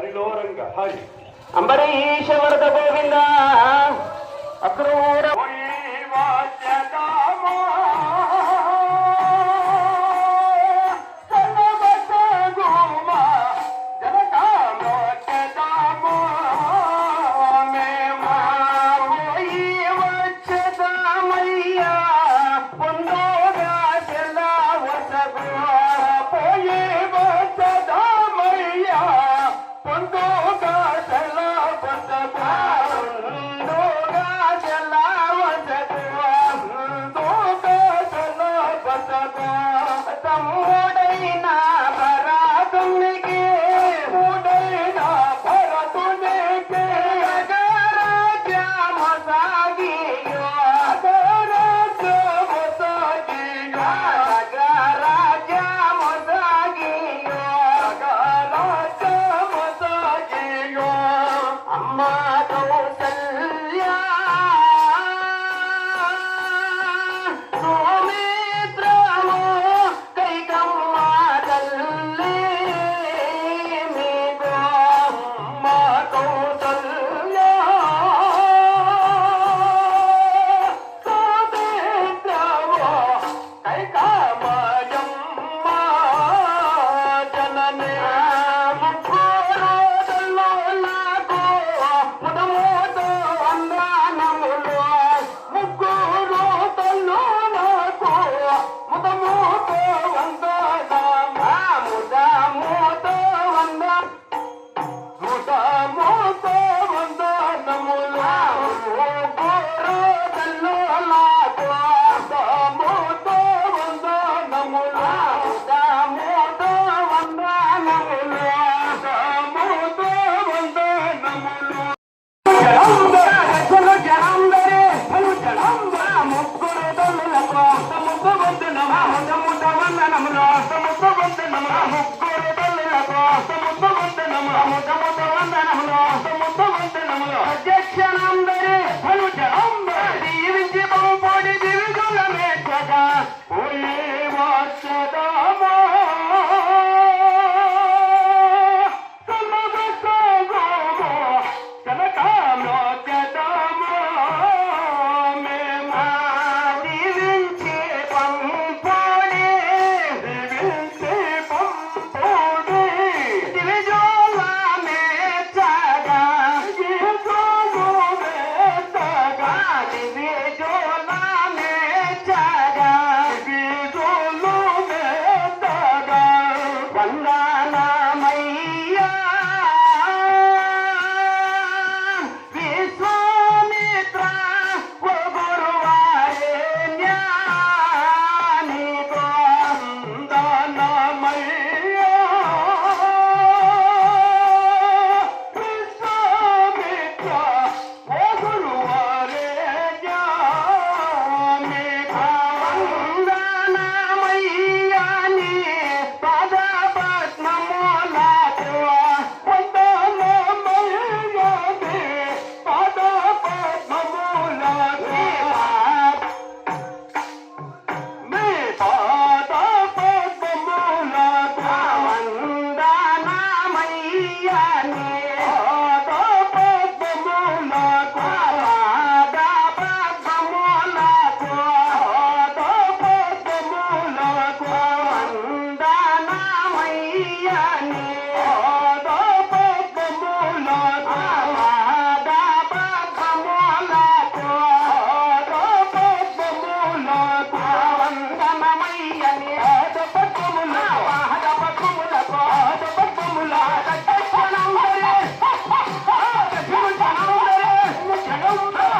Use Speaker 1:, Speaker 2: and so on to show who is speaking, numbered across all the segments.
Speaker 1: హరిలోరంగ హరి
Speaker 2: అంబరీష వరద గోవింద అక్రూర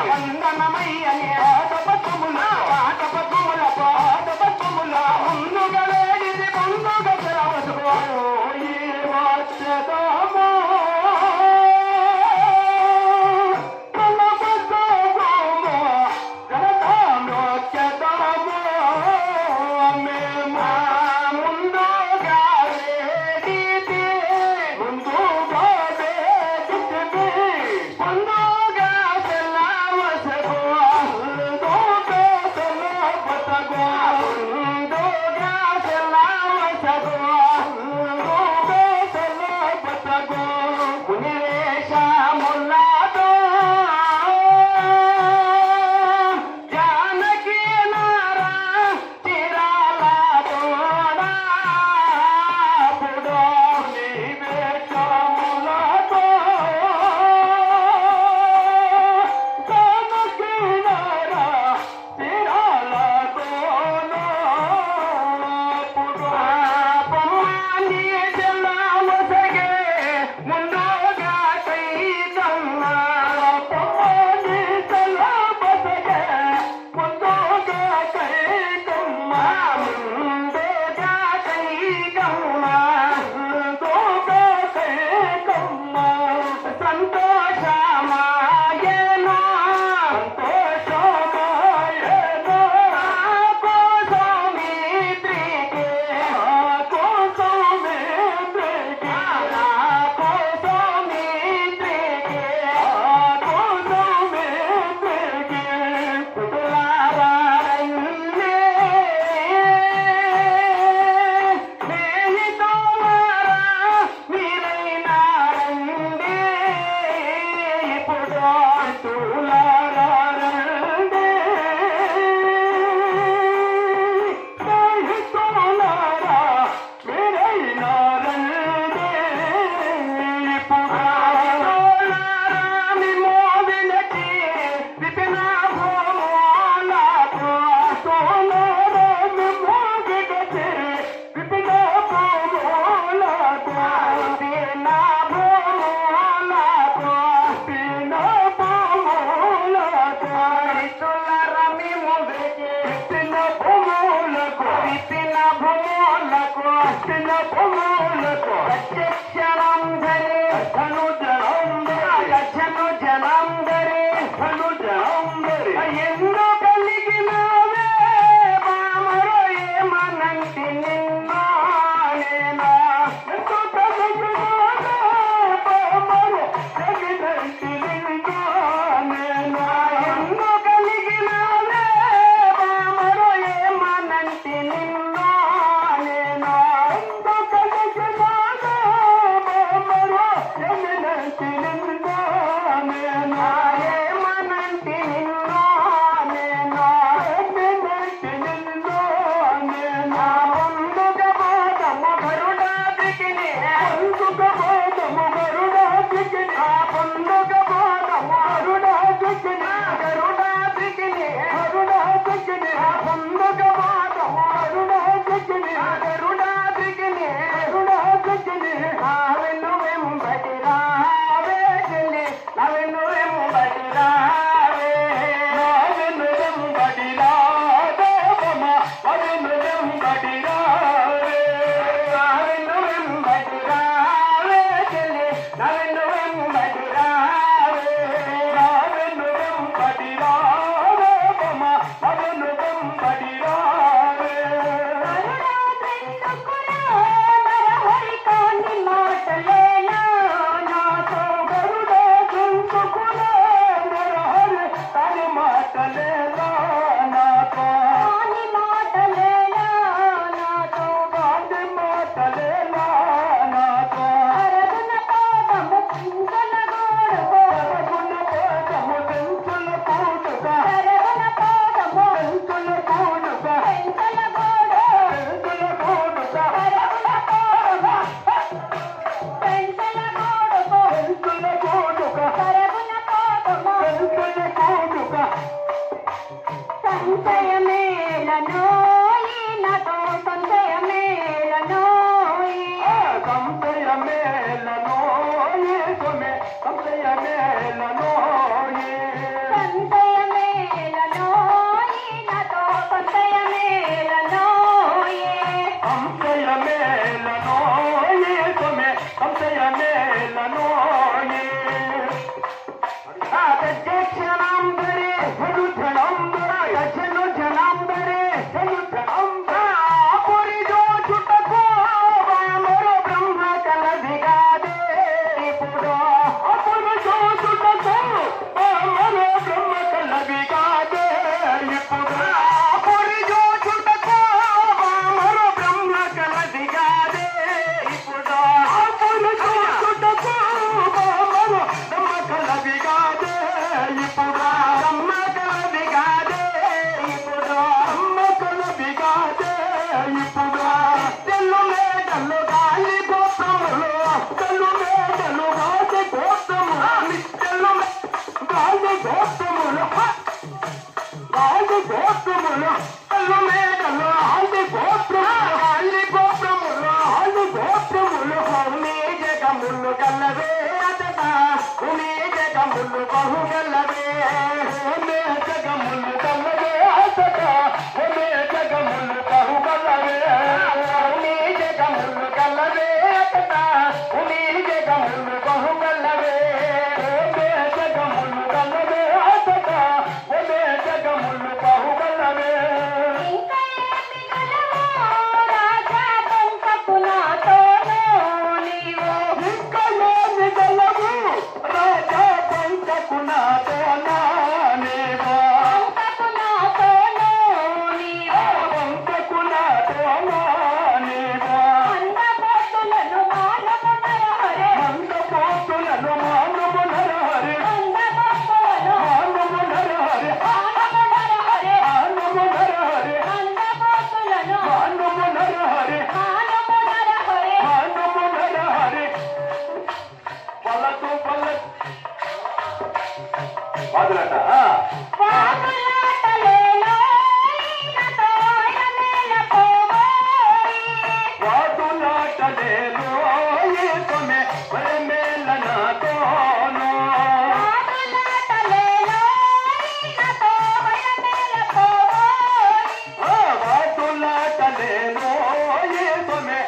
Speaker 3: వందనమయ్యని ఆట పద్మముల ముందుగా
Speaker 1: అర్చన పొంగులకు
Speaker 2: ప్రత్యక్షణం ధరి
Speaker 1: అర్చను జనందరి
Speaker 2: గచ్చను జనం ధరి
Speaker 1: అర్చను జనందరి
Speaker 2: ఎందు కలిగినవే బామరో ఏమనంటి నిన్నో నేనా
Speaker 1: ఎంతో కలిగినానే బామరు జగదంటి నిందో నేనా
Speaker 2: ఎందు కలిగినవే బామరో ఏమనంటి నిన్నో నేనా
Speaker 1: ఎంతో కలిగినానే బామరు జగదంటి నిందో నేనా
Speaker 2: ఏమనంటి నిన్నో నేనా
Speaker 1: జగదంటి నిందో నేనా
Speaker 2: ముందుగా పోతము గరుడాదికిని
Speaker 1: అందుకు పోతము గరుడాదికిని
Speaker 2: ముందుగా పోతము
Speaker 1: గరుడాదికిని
Speaker 2: గరుడాదికిని
Speaker 1: గరుడాదికిని
Speaker 2: ముందుగా పోతము
Speaker 1: గరుడాదికిని
Speaker 2: గరుడాదికిని
Speaker 1: గరుడాదికిని
Speaker 2: నావెన్ను వెంబడి రావే చెల్లి నవెన్ను వెంబడి రావే
Speaker 1: నావెను వెంబడి రావే బొమ్మ నావెను వెంబడి రావే
Speaker 2: నవెన్ను వెంబడి రావే చెల్లి నవెన్ను వెంబడి రావే
Speaker 1: నావెను వెంబడి రావే బొమ్మ నావెను వెంబడి రావే గరుడా చుంచుకునే నరహరి తని మాటలేలా నాతో గాంధీ మాటలేలా నాతో పరగుణ పాదము తెంచుల కూడుగా తెంచుల కూడుగా తెంచుల కూడుగా తెంచుల కూడుగా
Speaker 2: సంశయ మేళనో ఈనతో సంశయ మేళనో
Speaker 1: సంశయ మేళనో సుమే సంశయ మేళనో
Speaker 2: సంశయ మేళనో ఈనతో సంశయ మేళనో
Speaker 1: సంశయ మేళనో సుమే సంశయ మేళనో
Speaker 2: ప్రత్యక్షణం ధరి గచ్చను జనం ధరి పురి జోచుటకు వామరు బ్రహ్మ కలదిగాదే ఇప్పుడు
Speaker 1: అప్పుడు చూసుటకు మరో బ్రహ్మ కలవి కాదే ఇప్పుడు
Speaker 2: పురి జోచుటకు వామరు బ్రహ్మ కలదిగాదే ఇప్పుడు
Speaker 1: అప్పుడు చూసుటకు మరో బ్రహ్మ కలవి కాదే ఇప్పుడు
Speaker 2: బ్రహ్మ కలదిగాదే ఇప్పుడు
Speaker 1: బ్రహ్మ కలవి కాదే ఇప్పుడు
Speaker 2: తెల్లు మేడలు గాలి గోత్రములు
Speaker 1: తెల్లు మేడలు గాలి గోత్రములు
Speaker 2: తెల్లు
Speaker 1: గాలి గోత్రములు గాలి గోత్రములు
Speaker 2: తెల్లు మేడలు
Speaker 1: గాలి గోత్రములు
Speaker 2: గాలి గోత్రములు
Speaker 1: గాలి గోత్రములు
Speaker 2: భూమి జగములు గల్లవే అతట భూమి జగములు బహు గల్లవే
Speaker 1: ఓమే జగములు కల్లవే అతట ఓమే జగములు బహు కల్లవే
Speaker 2: భూమి జగములు గల్లవే అతట భూమి జగములు బహు గల్లవే
Speaker 1: ఓమే జగములు కల్లవే అతట ఓమే జగములు బహు కల్లవే
Speaker 2: ఇంకా ఏమి గలవో రాజా పంకపునాతోనూ నీవు
Speaker 1: ఇంకా ఏమి గలవు రాజా పంచకు నాతో నీవో
Speaker 2: పంకపునాతోనూ నీవు
Speaker 1: పంచకు నాతో నీవో
Speaker 2: అందబోతులను మానము నరహరే
Speaker 1: మందపోతులను మానము నరహరి
Speaker 2: అందబోతులను
Speaker 1: మానము నరహరి
Speaker 2: మానము నరహరే
Speaker 1: మానము నరహరి
Speaker 2: అందబోతులను
Speaker 1: మానము నరహరి
Speaker 2: మానము నరహరే
Speaker 1: మానము నరహరి పలటు పలటు వదలట
Speaker 2: వాగులాటలేలో ఈనతో ఎమేల పోవోయి
Speaker 1: వాదులాటలేలో ఏకమే వరమేల నాతోను
Speaker 2: వాగులాటలేలో ఈనతో ఎమేల పోవోయి
Speaker 1: వాదులాటలేలో ఏకమే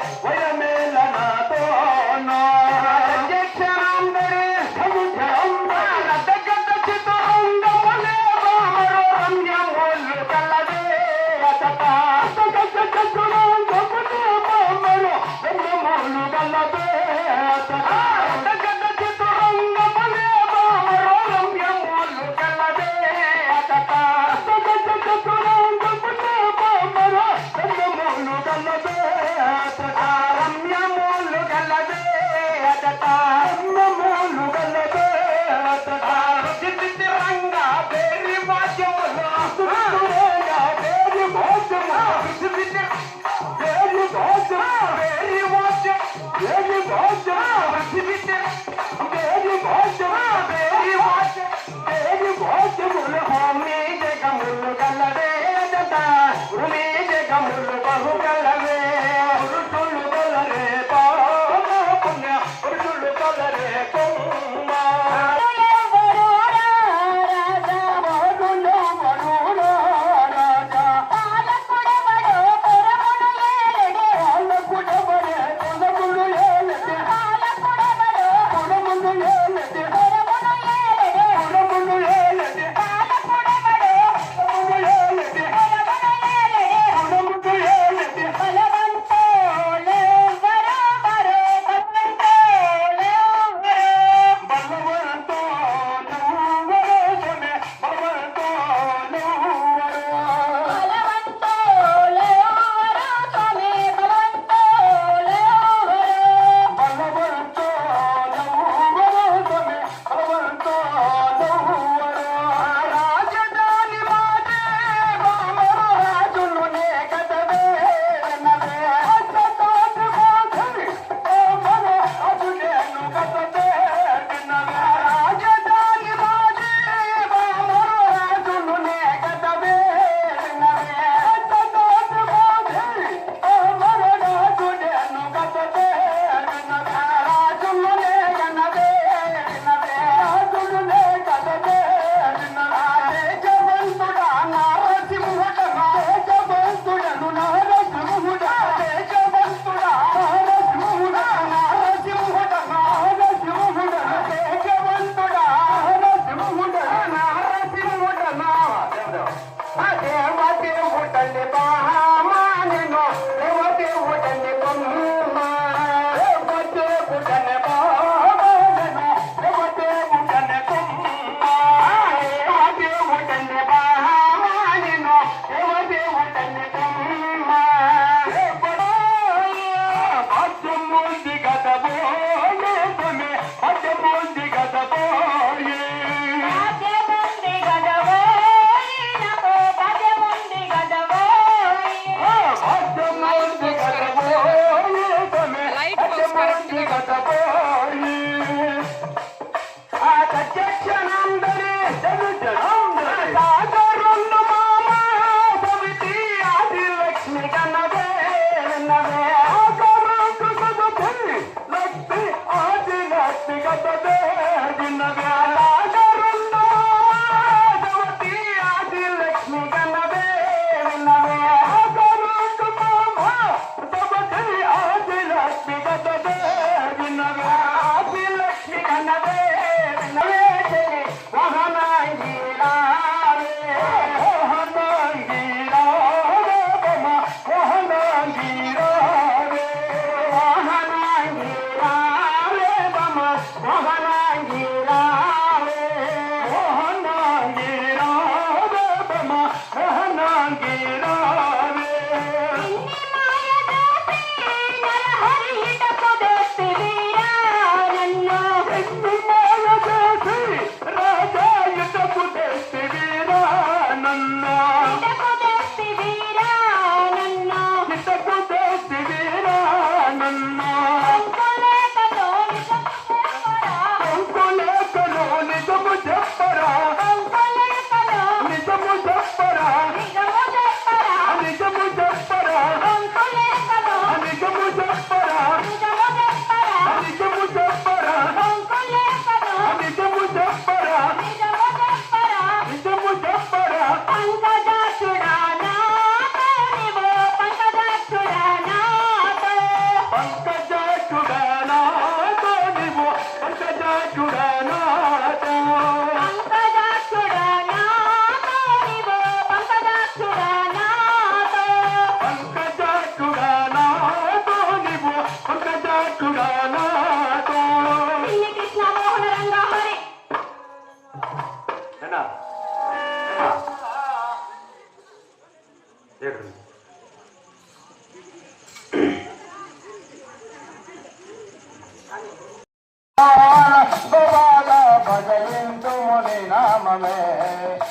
Speaker 1: మే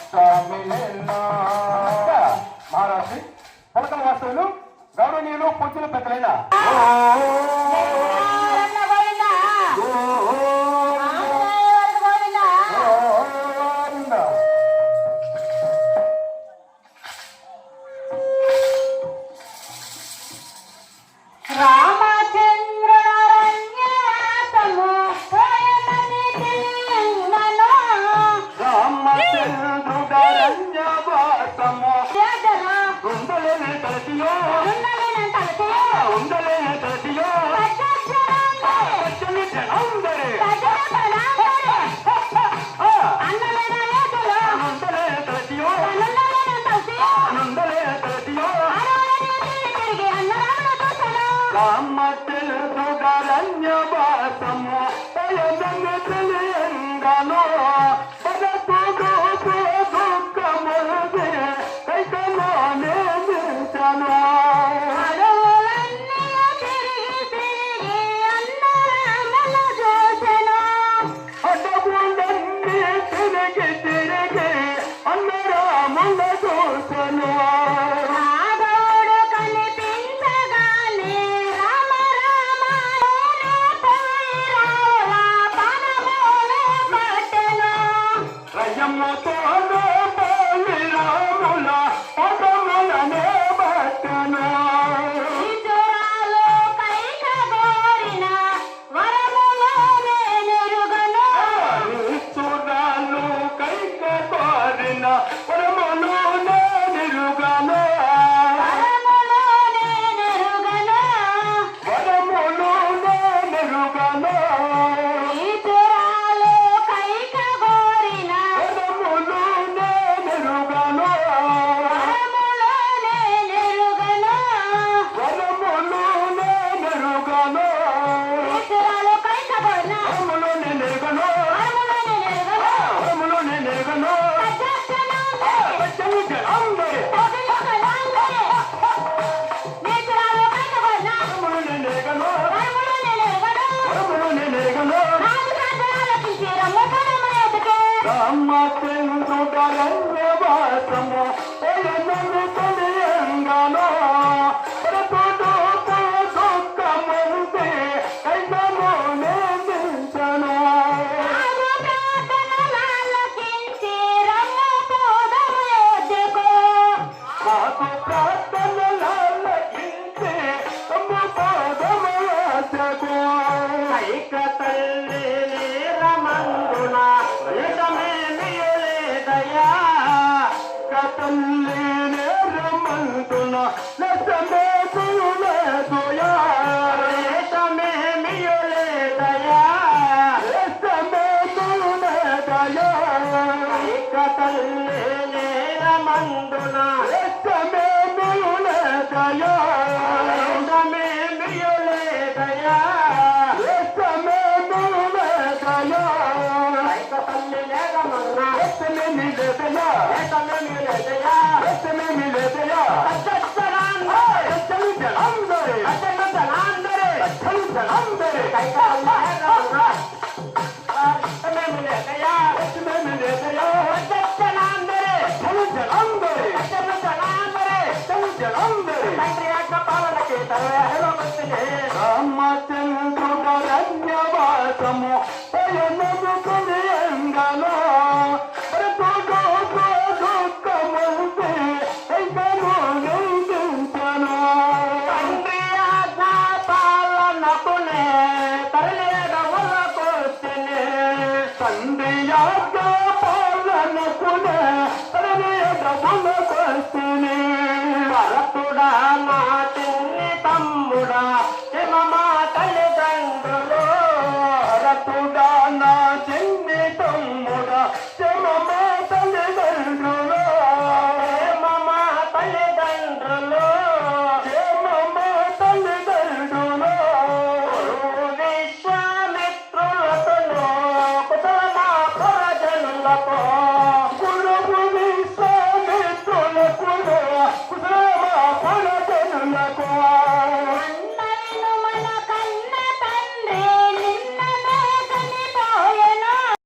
Speaker 1: స్వామి నిన్ను. మహారాష్ట్ర పలకల వాస్తవులు గౌరవనీయులు పూజ్యులు పెద్దలైన
Speaker 2: రమణ గోవిందా. రామదేవర గోవిందా. రామచంద్రుడరణ్యవాసము పోయమని తెలియంగను.
Speaker 1: రామచంద్రుడరణ్యవాసము
Speaker 2: జగన
Speaker 1: ఉండలేని తలసియో
Speaker 2: ఉండలేని తలసియో
Speaker 1: ఉండలేని తలసియో
Speaker 2: పచ్చక్షరాంబరే
Speaker 1: పచ్చని జనందరే
Speaker 2: సజన ప్రణామరే అన్నలేని రేతులో
Speaker 1: ఉండలేని తలసియో
Speaker 2: ఉండలేని తలసియో
Speaker 1: ఉండలేని తలసియో
Speaker 2: అరవని తిరిగి అన్నరాముల చూసెను.
Speaker 1: రామచంద్రుడరణ్యవాసము పయనము తెలియంగను పదకుడు దుఃఖముదే కైకలోనే నిల్చను.
Speaker 2: అడవులన్నీ తిరిగి తిరిగి అన్నరాముల చూసెను.
Speaker 1: అడవులన్నీ తిరిగి తిరిగి అన్నరాముల చూసెను.
Speaker 2: రాఘవుడు కనిపించగానే రామ రామ పోయి రావుల పాదములు పట్టెను.
Speaker 1: రయముతోను పోయి రాముల పదములనే బట్టను.
Speaker 2: ఈశ్వరాలు కైక కోరిన వరములు నేనెరుగను.
Speaker 1: చూడాలు కైక కోరిన పరములు నిరుగను.
Speaker 2: వరములు నేనెరుగను.
Speaker 1: వరములు నిరుగను.
Speaker 2: ఈశ్వరాలు కైక కోరిన
Speaker 1: వరములు నిరుగను.
Speaker 2: వరములు నేనెరుగను.
Speaker 1: వరములు నిరుగను.
Speaker 2: ఈశ్వరాలు కైక కోరిన
Speaker 1: వరములు నిరుగను.
Speaker 2: వరములు నేనెరుగను.
Speaker 1: వరములు నిరుగను.
Speaker 2: పచ్చక్షరాంబరే
Speaker 1: పచ్చని జనందరే
Speaker 2: సజన ప్రణామరే ఈశ్వరాలు కైక కోరిన
Speaker 1: వరములు నిరుగను.
Speaker 2: వరములు నేనెరుగను.
Speaker 1: వరములు నిరుగను.
Speaker 2: నాలుగు శాస్త్రాలకించి రమ్మకరమున ఎదుకే
Speaker 1: రామచంద్రుడరణ్యవాసము పయనము తెలియంగను పరతుడు దుఃఖముందే కైకలోనే నిల్చను.
Speaker 2: నాలుగు ప్రార్థనలాలకించి రమ్ము పోదము యోధ్యకు.
Speaker 1: మాకు ప్రార్థనలాలకించి తమ్ము పాదము యాచకు. కైక తల్లి రమందున యశమేమియలేదయా. కతల్లి రమందున యశమేమియలేదయా. యశమేమియలేదయా. యశమేమియలేదయా. కైక తల్లి రమందున యశమేమియలేదయా. యశమేమియలేదయా. యశమేమియలేదయా. కైక తల్లి రమందున యశమేమియలేదయా. యశమేమియలేదయా. యశమేమియలేదయా. పచ్చని జనందరే పచ్చని జనాందరే పచ్చని జనాందరే కైక తల్లి రమందున యశమేమియలేదయా. యశమేమియలేదయా. పచ్చనాందరే పచ్చని జనాందరే పచ్చని జనాందరే పచ్చని జనాందరే తండ్రి యొక్క పాలనకి తరవేలో వచ్చింది. రామచంద్రుడరణ్యవాసము పయనము తెలియంగను పరతుడు దుఃఖముందే కైకలోనే నిల్చను. తండ్రి ఆజ్ఞ పాలనకునే తరలేదములకొచ్చినే. తండ్రి ఆజ్ఞ పాలనకునే తరలేదములకొచ్చినే.